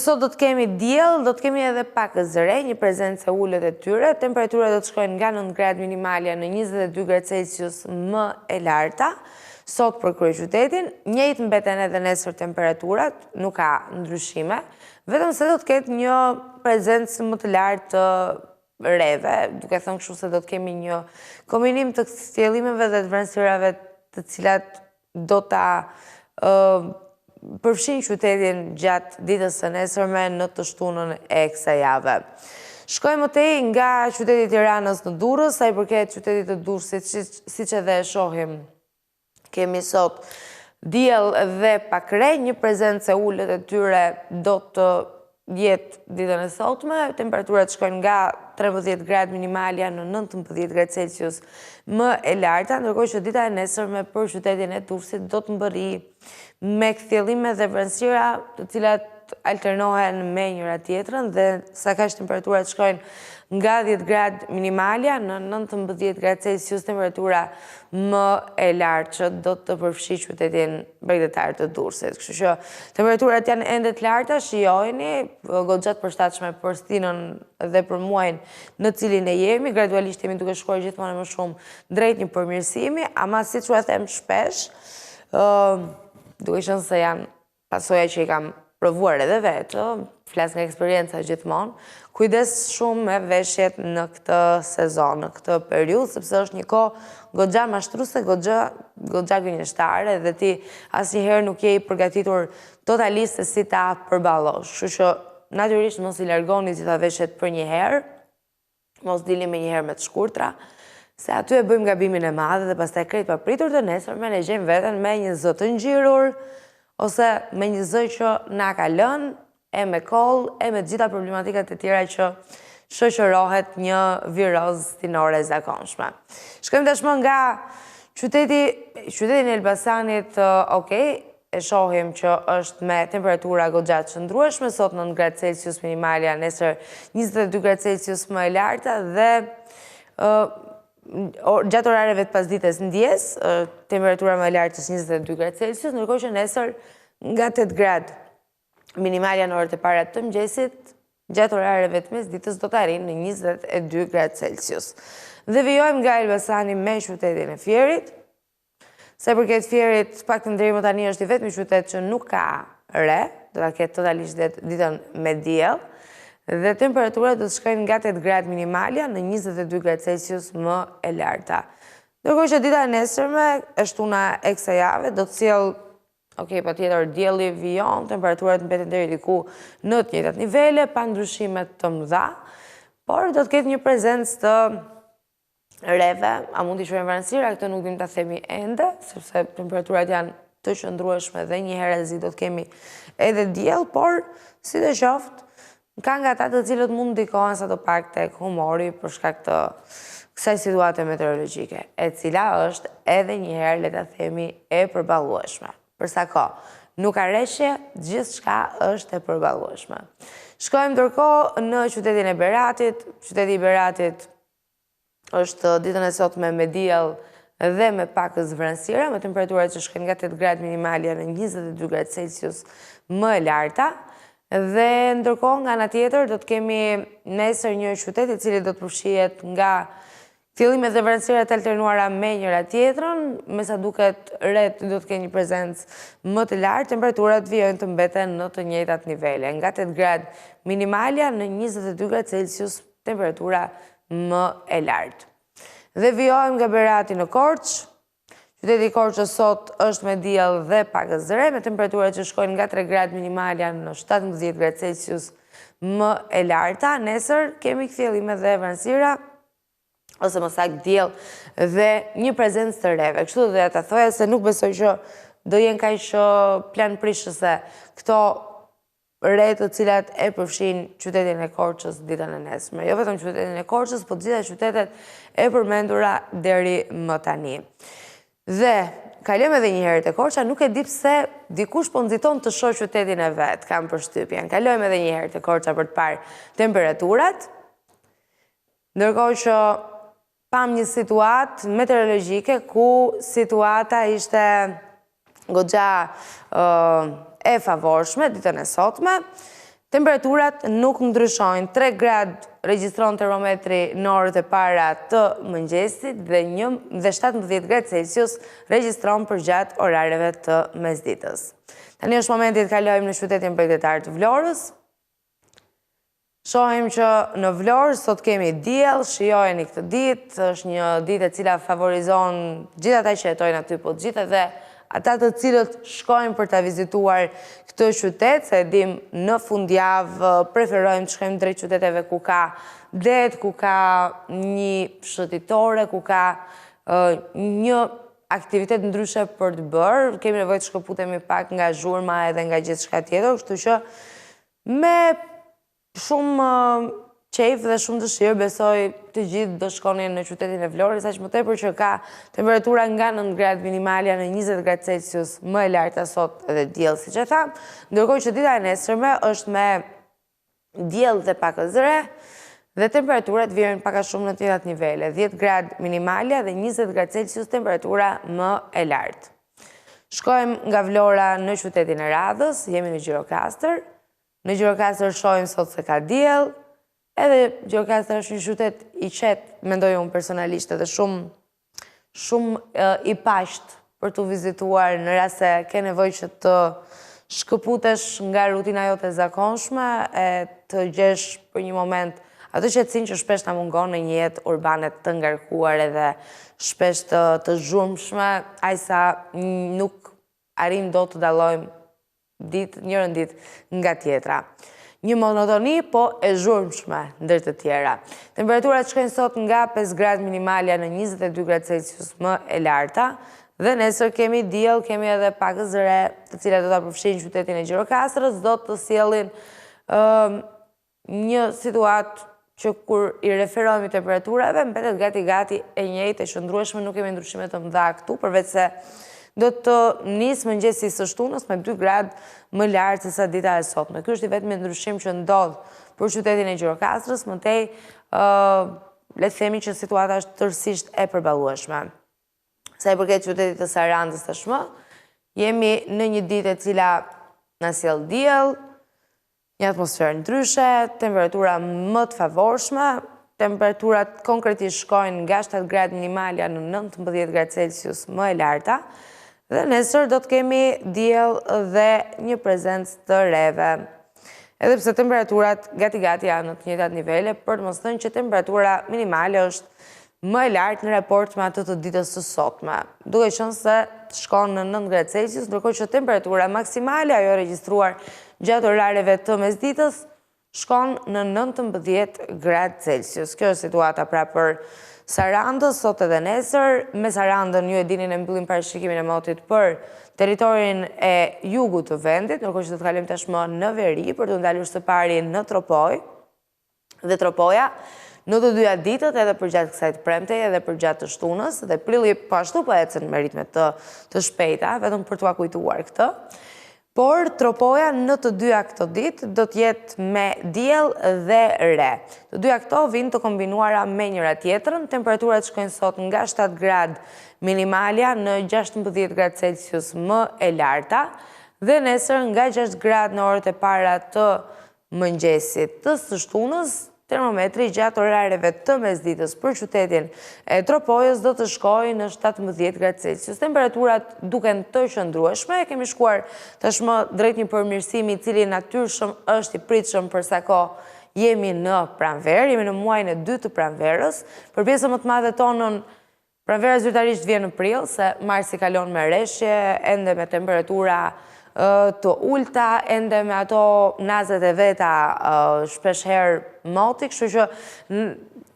Sot do të kemi diell, do të kemi edhe pak zëre, një prezencë e ulët e tyre. Temperaturat do të shkojnë nga 9 gradë minimalja në 22 gradë Celsius më e larta. Sot për kryeqytetin, njëjtë mbeten edhe nesër temperaturat, nuk ka ndryshime, vetëm se do të ketë një prezencë më të lartë të reve, duke thënë kështu se do të kemi një kombinim të sjelllimeve dhe të vranësirave të cilat do ta përfshin qytetin gjatë ditës së nesërme në të shtunën e kësaj jave. Shkojmë mëtej nga qyteti i Tiranës në Durrës, sa i përket qytetit të Durrësit, siç edhe e shohim, kemi sot diell dhe pak re, një prezencë e ulët e tyre do të jetë ditën e sotme, temperaturat shkojnë nga 13 gradë minimalja në 19 gradë Celsius më e larta, ndërkohë që dita e nesërme për qytetin e Durrësit do të mbërri me kthjellime dhe vranësira të cilat alternohen me njëra tjetrën dhe sa kaq temperaturat shkojnë nga 10 gradë minimalja në 19 gradë Celsius, temperatura më e lartë që do të përfshi qytetin bregdetar të Durrësit. Kështu që temperaturat janë ende të larta, shijojeni, goxha të përshtatshme për stinën dhe për muajin në cilin e jemi, gradualisht jemi duke shkuar gjithmonë më shumë drejt një përmirësimi, ama siç u them shpesh, duke qenë se janë pasoja që i kam provuar edhe vetë, flas nga eksperjenca gjithmonë, kujdes shumë me veshjet në këtë sezon, në këtë periudhë, sepse është një kohë goxha mashtruese, goxha gënjeshtare dhe ti asnjëherë nuk je i përgatitur totalisht se si ta përballosh. Kështu që natyrisht mos i largoni gjitha veshjet për një herë, mos dilni me një herë me të shkurtra, se aty e bëjmë gabimin e madh dhe pastaj krejt papritur të nesërmen e gjejmë veten me një zë të ngjirur ose me një zë që na ka lënë e me koll, e me gjitha problematikat e tjera që shoqërohet një viroz stinore e zakonshme. Shkojmë tashmë nga qytetin e Elbasanit, e shohim që është me temperatura goxha të qëndrueshme, sot 9 gradë Celsius minimalja, nesër 22 gradë Celsius më e larta dhe gjatë orareve të pasdites ndjes, temperatura më e lartë është 22 gradë Celsius, ndërkohë që nesër nga 8 gradë minimalja në orët e para të mëngjesit, gjatë orareve të mesditës do të arrijë në 22 gradë Celsius. Dhe vijojmë nga Elbasani me qytetin e Fierit. Sa i përket Fierit, paktën deri më tani është i vetmi qytet që nuk ka re, do ta ketë totalisht ditën me diell, dhe temperaturat do të shkojnë nga 8 gradë minimalja në 22 gradë Celsius më e larta. Ndërkohë që dita e nesërme, e shtuna e kësaj jave, do të sjellë patjetër dielli vijon, temperaturat mbeten deri diku në të njëjtat nivele, pa ndryshime të mëdha, por do të ketë një prezencë të reve, a mund t'i quajmë vranësira, këtë nuk dim ta themi ende, sepse temperaturat janë të qëndrueshme dhe një herëzi do të kemi edhe diell, por si të qoftë, ka nga ata të cilët mund ndikohen sa të pak tek humori për shkak të kësaj situate meteorologjike, e cila është edhe një herë, le ta themi, e përballueshme. Përsa nuk ka rreshje, gjithçka është e përballueshme. Shkojmë ndërkohë në qytetin e Beratit. Qyteti i Beratit është ditën e sotme me diell dhe me pak vranësira, me temperaturat që shkojnë nga 8 gradë minimalja në 22 gradë Celsius më e larta. Dhe ndërkohë nga ana tjetër do të kemi nesër një qytet i cili do të përfshihet nga fillimet dhe vranësirat alternuara me njëra tjetrën, me sa duket ret do të kenë një prezencë më të lartë, temperaturat vijojnë të mbeten në të njëjtat nivele, nga 8 gradë minimalja në 22 gradë Celsius, temperatura më e lartë. Dhe vijojmë nga Berati në Korçë. Qyteti i Korçës sot është me diell dhe pak zëre, me temperaturat që shkojnë nga 3 gradë minimalja në 17 gradë Celsius më e larta. Nesër kemi kthjellime dhe vranësira, ose më saktë diell dhe një prezencë të reve. Kështu do ta thoja se nuk besoj që do jenë kaq plan prishëse këto re të cilat e përfshin qytetin e Korçës ditën e nesërme. Jo vetëm qytetin e Korçës, por gjitha qytetet e përmendura deri më tani. Dhe kalojmë edhe një herë te Korça, nuk e di pse dikush po nxiton të shoh qytetin e vet, kam përshtypjen. Kalojmë edhe një herë te Korça për të parë temperaturat. Ndërkohë që pam një situatë meteorologjike ku situata ishte goxha e favorshme ditën e sotme. Temperaturat nuk ndryshojnë, 3 grad regjistron termometri në orët e para të mëngjesit dhe 17 gradë Celsius regjistron për gjatë orareve të mesditës. Tani është momenti të kalojmë në qytetin bregdetar të Vlorës. Shohim që në Vlorë sot kemi diell, shijojeni këtë ditë, është një ditë e cila favorizon gjithë ata që jetojnë aty, po gjithë edhe ata të cilët shkojnë për ta vizituar këtë qytet, se dim në fundjavë preferojmë të shkojmë drejt qyteteve ku ka det, ku ka një shëtitore, ku ka një aktivitet ndryshe për të bërë. Kemi nevojë të shkëputemi pak nga zhurma edhe nga gjithçka tjetër, kështu që me shumë qejf dhe shumë dëshirë besoj të gjithë do shkonin në qytetin e Vlorës, aq më tepër që ka temperatura nga 9 gradë minimalja në 20 gradë Celsius më e larta sot edhe diell, siç e tham, ndërkohë që dita e nesërme është me diell dhe pak zëre dhe temperaturat vijnë pak a shumë në të njëjtat nivele, 10 gradë minimalja dhe 20 gradë Celsius temperatura më e lartë. Shkojmë nga Vlora në qytetin e Radhës, jemi në Gjirokastër. Në Gjirokastër shohim sot se ka diell, edhe Gjirokastër është një qytet i qetë, mendoj unë personalisht, edhe shumë i pashtë për të vizituar në rast se ke nevojë që të shkëputesh nga rutina jote e zakonshme e të gjesh për një moment atë qetësinë që shpesh na mungon në një jetë urbane të ngarkuar edhe shpesh të zhurmshme, aq sa nuk arrim dot të dallojmë njërën ditë nga tjetra. Një monotoni, po e zhurmshme ndër të tjera. Temperaturat shkojnë sot nga 5 gradë minimalja në 22 gradë Celsius më e larta, dhe nesër kemi diell, kemi edhe pak zëre, të cilat do ta përfshin qytetin e Gjirokastrës, do të sjellin një situatë që kur i referohemi temperaturave, mbetet gati e njëjtë, e qëndrueshme, nuk kemi ndryshime të mëdha këtu, përveç se do të nisë mëngjesi së shtunës me 2 gradë më lartë se sa dita e sotme. Ky është i vetmi ndryshim që ndodh për qytetin e Gjirokastrës, mëtej le të themi që situata është tërësisht e përballueshme. Sa i përket qytetit të Sarandës tashmë, jemi në një ditë e cila na sjell diell, një atmosferë ndryshe, temperatura më të favorshme, temperaturat konkretisht shkojnë nga 7 gradë minimalja në 19 gradë Celsius më e larta, dhe nesër do të kemi diell dhe një prezencë të reve. Edhe pse temperaturat gati janë në të njëjtat nivele, për të mos thënë që temperatura minimale është më e lartë në raport me atë të ditës së sotme, duke qenë se shkon në 9 gradë Celsius, ndërkohë që temperatura maksimale ajo regjistruar gjatë orareve të mesditës shkon në 19 gradë Celsius. Kjo është situata pra për Sarandës, sot edhe nesër. Me Sarandën ju e dini ne mbyllim parashikimin e motit për territorin e jugut të vendit, ndërkohë që do të kalojmë tashmë në veri për të ndalur së pari në Tropoj. Dhe Tropoja në të dyja ditët, edhe për gjatë kësaj të premtej edhe për gjatë të shtunës, dhe prilli po ashtu po ecën me ritme të shpejta, vetëm për t'ua kujtuar këtë. Por Tropoja në të dyja këto ditë do të jetë me diell dhe re. Të dyja këto vijnë të kombinuara me njëra tjetrën, temperaturat shkojnë sot nga 7 gradë minimalja në 16 gradë Celsius më e larta, dhe nesër nga 6 gradë në orët e para të mëngjesit të së shtunës, termometri gjatë orareve të mesditës për qytetin e Tropojës do të shkojë në 17 gradë Celsius. Temperaturat duken të qëndrueshme, kemi shkuar tashmë drejt një përmirësimi i cili natyrshëm është i pritshëm për sa kohë jemi në pranverë, jemi në muajin e 2 të pranverës. Për pjesën më të madhe tonën, pranvera zyrtarisht vjen në prill, se marsi kalon me rreshje, ende me temperatura të ulta, ende me ato nazet e veta shpesh herë moti, kështu që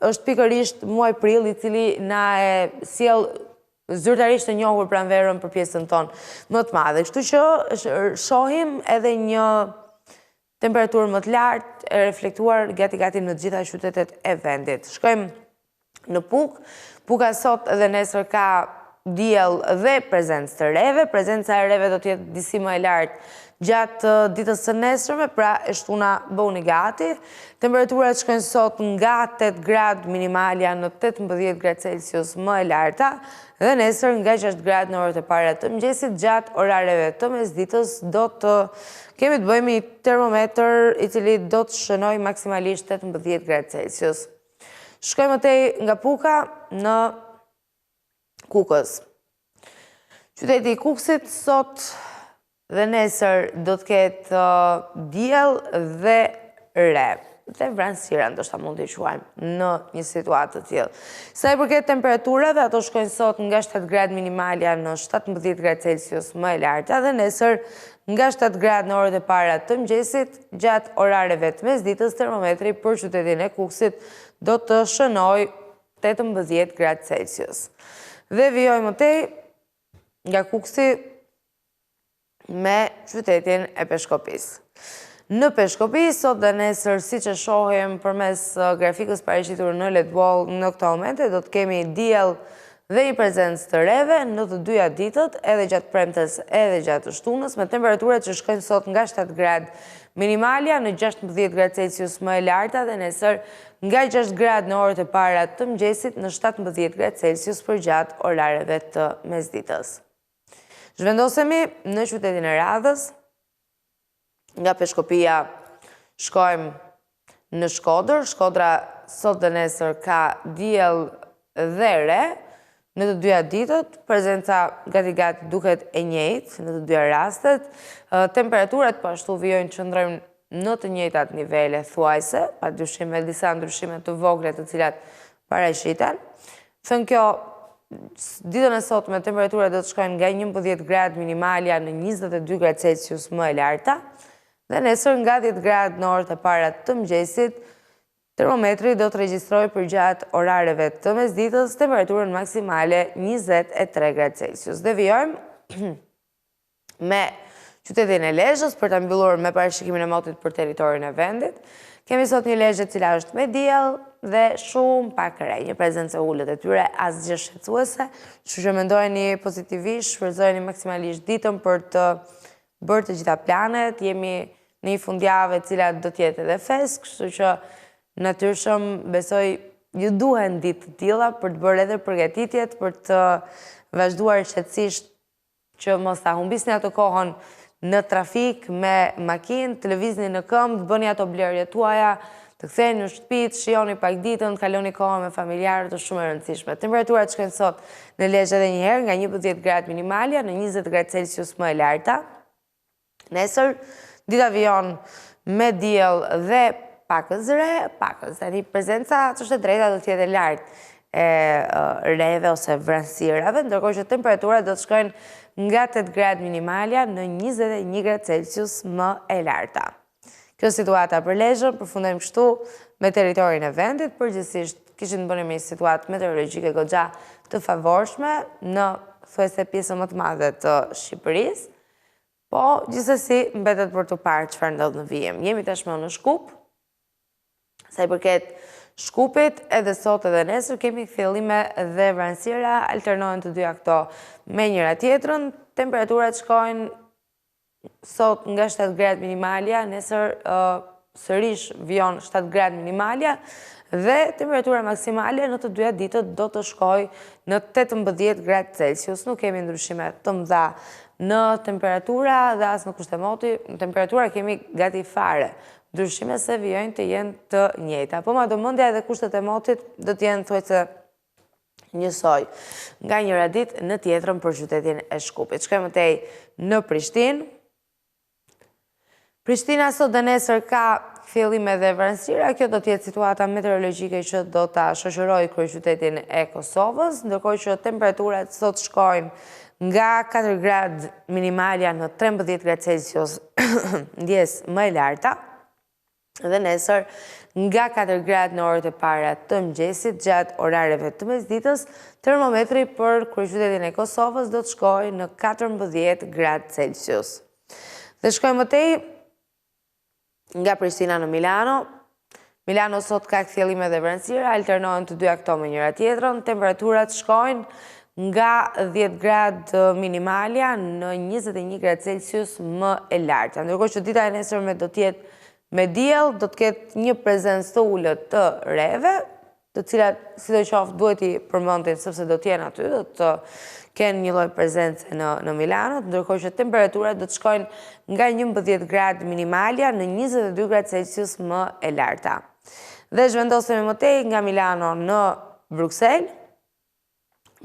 është pikërisht muaj prill i cili na e sjell zyrtarisht të njohur pranverën për pjesën tonë më të madhe. Kështu që shohim edhe një temperaturë më të lartë e reflektuar gati në të gjitha qytetet e vendit. Shkojmë në Puk. Puka sot edhe nesër ka diell dhe prezencë të reve. Prezenca e reve do të jetë disi më e lartë gjatë ditës së nesërme, pra e shtuna bëuni gati. Temperaturat shkojnë sot nga 8 gradë minimalja në 18 gradë Celsius më e larta, dhe nesër nga 6 gradë në orët e para të mëngjesit. Gjatë orareve të mesditës do të kemi të bëjmë një termometër i cili do të shënoj maksimalisht 18 gradë Celsius. Shkojmë tej nga Puka në Kukës. Qyteti i Kukësit sot dhe nesër do të ketë diell dhe re. Dhe vranësira, ndoshta mund t'i quajmë në një situatë të tillë. Sa i përket temperaturave, ato shkojnë sot nga 7 gradë minimalja në 17 gradë Celsius më e larta, dhe nesër nga 7 gradë në orët e para të mëngjesit. Gjatë orareve të mesditës, termometri për qytetin e Kukësit do të shënoj 18 gradë Celsius. Dhe vijojmë tej nga Kukësi me qytetin e Peshkopis. Në Peshkopi, sot dhe nesër, si që shohim përmes grafikës paraqititur në Ledwall në këto momente, do të kemi diell dhe një prezencë të reve në të dyja ditët, edhe gjatë premtes edhe gjatë shtunës, me temperaturat që shkojnë sot nga 7 gradë minimalja në 16 gradë Celsius më e larta, dhe nesër nga 6 gradë në orët e para të mëngjesit në 17 gradë Celsius për gjatë orareve të mesditës. Zhvendosemi në qytetin e Radhës. Nga Peshkopia shkojmë në Shkodër. Shkodra sot dhe nesër ka diell dhe re në të dyja ditët. Prezenca gati duket e njëjtë në të dyja rastet. Temperaturat po ashtu vijojnë të qëndrojnë në të njëjtat nivele thuajse, pa dyshim me disa ndryshime të vogla të cilat paraqiten. Thënë kjo, ditën e sotme temperaturat do të shkojnë nga 11 gradë minimalja në 22 gradë Celsius më e larta, dhe nesër nga 10 gradë në orët e para të mëngjesit. Termometri do të regjistrojë për gjatë orareve të mesditës temperaturën maksimale 23 gradë Celsius. Dhe vijojmë me qytetin e Lezhës për ta mbyllur me parashikimin e motit për territorin e vendit. Kemi sot një Lezhë e cila është me diell dhe shumë pak re, një prezencë e ulët e tyre, asgjë shqetësuese, kështu që mendojeni pozitivisht, shfrytëzojeni maksimalisht ditën për të bërë të gjitha planet. Jemi në një fundjavë e cila do të jetë edhe fresk, kështu që natyrshëm besoj ju duhen ditë të tilla për të bërë edhe përgatitjet, për të vazhduar qetësisht që mos ta humbisni ato kohën në trafik me makinë, të lëvizni në këmbë, të bëni ato blerjet tuaja, të ktheheni në shtëpi, të shijoni pak ditën, të kaloni kohën me familjarët, është shumë e rëndësishme. Temperaturat shkojnë sot në Lezhë edhe një herë nga 11 gradë minimalja në 20 gradë Celsius më e larta. Nesër, dita vijon me diell dhe pakës re, tani prezenca ç'është e drejta do të jetë lartë e reve ose vranësirave, ndërkohë që temperaturat do të shkojnë nga 8 gradë minimalja në 21 gradë Celsius më e larta. Kjo situata për Lezhën, përfundojmë kështu me territorin e vendit. Përgjithsisht kishin të bënim me një situatë meteorologjike goxha të favorshme në thuajse pjesën më të madhe të Shqipërisë. Po, gjithsesi, mbetet për të parë çfarë ndodh në vijim. Jemi tashmë në Shkup. Sa i përket Shkupit, edhe sot edhe nesër kemi fillime dhe vranësira, alternojnë të dyja këto me njëra tjetrën. Temperaturat shkojnë sot nga 7 gradë minimalja, nesër sërish vijon 7 gradë minimalja, dhe temperatura maksimale në të dyja ditët do të shkojë në 18 gradë Celsius. Nuk kemi ndryshime të mëdha në temperatura dhe as në kushte moti. Në temperatura kemi gati fare ndryshime se vijojnë të jenë të njëjta. Po madhomendja edhe kushtet e motit do të jenë thuajse njësoj nga njëra ditë në tjetrën për qytetin e Shkupit. Shkojmë tej në Prishtinë. Prishtina sot dhe nesër ka fillime dhe vranësira. Kjo do të jetë situata meteorologjike që do ta shoqërojë kryeqytetin e Kosovës, ndërkohë që temperaturat sot shkojnë nga 4 gradë minimalja në 13 gradë Celsius ndjes më e larta, dhe nesër nga 4 gradë në orët e para të mëngjesit. Gjatë orareve të mesditës, termometri për kryeqytetin e Kosovës do të shkojë në 14 gradë Celsius. Dhe shkojmë tej nga Prishtina në Milano. Milano sot ka kthjellime dhe vranësira, alternojnë të dyja këto me njëra tjetrën. Temperaturat shkojnë nga 10 gradë minimalja në 21 gradë Celsius më e larta. Ndërkohë që dita e nesërme do t'jetë me diell, do t'ketë një prezencë të ulët të reve, të cilat sidoqoftë duhet i përmendin sepse do t'jenë aty, do të kenë një lloj prezence në Milano, ndërkohë që temperaturat do të shkojnë nga 11 gradë minimalja në 22 gradë Celsius më e larta. Dhe zhvendosemi më tej nga Milano në Bruksel.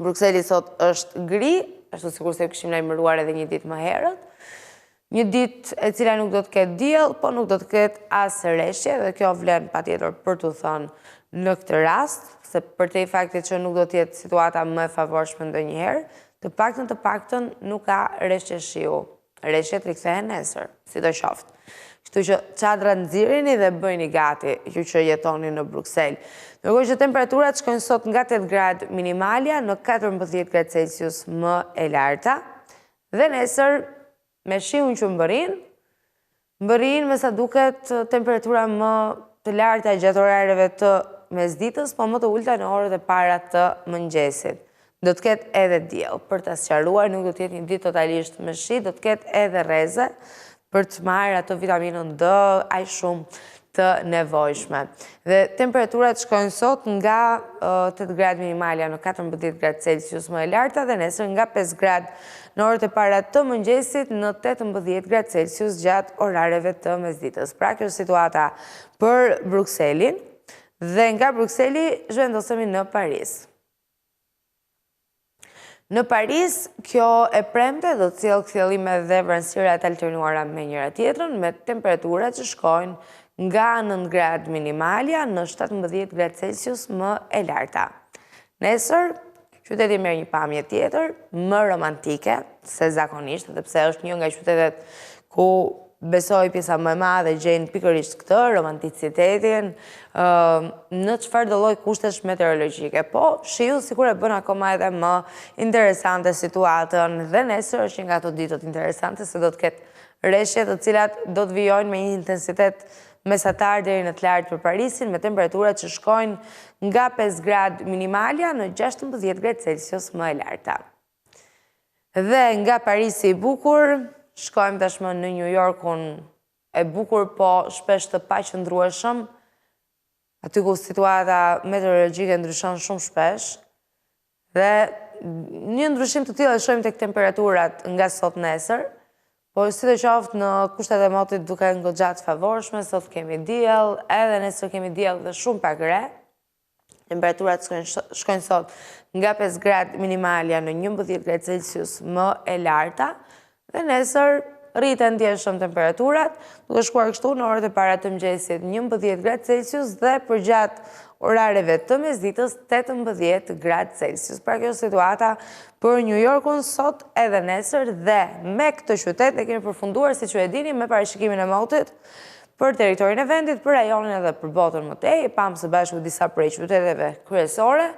Brukseli sot është gri, ashtu sikur se kishim lajmëruar edhe një ditë më herët. Një ditë e cila nuk do të ketë diell, po nuk do të ketë as reshje, dhe kjo vlen patjetër për t'u thënë në këtë rast, se përtej faktit që nuk do të jetë situata më e favorshme ndonjëherë, të paktën nuk ka reshje shiu. Reshjet rikthehen nesër, sidoqoftë. Kështu që çadra nxirini dhe bëjni gati ju që jetoni në Bruksel. Ndërkohë që temperaturat shkojnë sot nga 8 gradë minimalja në 14 gradë Celsius më e larta, dhe nesër me shiun që mbërin me sa duket temperatura më të larta gjatë orareve të mesditës, po më të ulta në orët e para të mëngjesit. Do të ketë edhe diell, për ta sqaruar, nuk do të jetë një ditë totalisht me shi, do të ketë edhe rreze për të marrë ato vitaminën D aq shumë të nevojshme. Dhe temperaturat shkojnë sot nga 8 gradë minimalja në 14 gradë Celsius më e larta dhe nesër nga 5 gradë në orët e para të mëngjesit në 18 gradë Celsius gjatë orareve të mesditës. Pra kjo është situata për Brukselin dhe nga Brukseli zhvendosemi në Paris. Në Paris, kjo e premte do të sjellë kthjellime dhe vranësira të alternuara me njëra tjetrën, me temperatura që shkojnë nga 9 gradë minimalja në 17 gradë Celsius më e larta. Nesër, qyteti merr një pamje tjetër, më romantike se zakonisht, edhe pse është një nga qytetet ku besoj pjesa më e madhe gjejnë pikërisht këtë, romanticitetin, në çfarëdo lloj kushtesh meteorologjike. Po, shiu sikur e bën akoma edhe më interesante situatën dhe nesër është një nga ato ditët interesante se do të ketë reshje të cilat do të vijojnë me një intensitet mesatar deri në të lartë për Parisin, me temperaturat që shkojnë nga 5 gradë minimalja në 16 gradë Celsius më e larta. Dhe nga Parisi i bukur, shkojmë tashmë në New Yorkun e bukur, po shpesh të paqëndrueshëm, aty ku situata meteorologjike ndryshon shumë shpesh, dhe një ndryshim të tillë e shohim tek temperaturat nga sot nesër, po sidoqoftë në kushtet e motit duke goxha të favorshme, sot kemi diell, edhe nesër kemi diell dhe shumë pak re. Temperaturat shkojnë sot nga 5 gradë minimalja në 11 gradë Celsius më e larta, dhe nesër rriten ndjeshëm temperaturat, duke shkuar kështu në orët e para të mëngjesit 11 gradë Celsius dhe përgjatë orareve të mesditës 18 gradë Celsius. Pra kjo situata për New Yorkun sot edhe nesër, dhe me këtë qytet e kemi përfunduar, siç ju e dini, me parashikimin e motit për territorin e vendit, për rajonin edhe për botën më tej. Pamë së bashku disa prej qyteteve kryesore.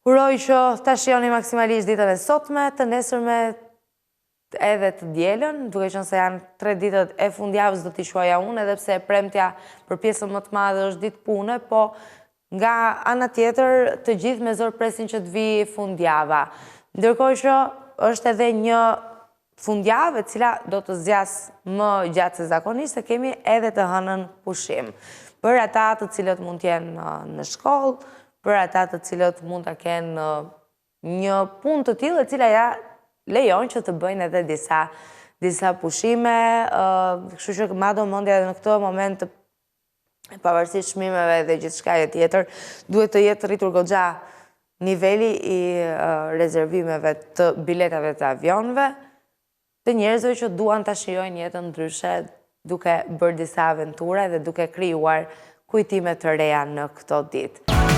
Uroj që ta shijoni maksimalisht ditën e sotme, të nesërme edhe të dielën, duke qenë se janë 3 ditët e fundjavës do t'i shuaja unë, edhe pse premtja për pjesën më të madhe është ditë pune, po nga ana tjetër të gjithë me zor presin që të vijë fundjava. Ndërkohë që është edhe një fundjavë e cila do të zgjas më gjatë se zakonisht, se kemi edhe të hënën pushim. Për ata të cilët mund të jenë në shkollë, për ata të cilët mund të kenë një punë të tillë e cila ja lejon që të bëjnë edhe disa pushime, kështu që mado mendja edhe në këtë moment, pavarësisht çmimeve dhe gjithçka tjetër, duhet të jetë rritur goxha niveli i rezervimeve të biletave të avionëve, të njerëzve që duan ta shijojnë jetën ndryshe, duke bërë disa aventura dhe duke krijuar kujtime të reja në këto ditë.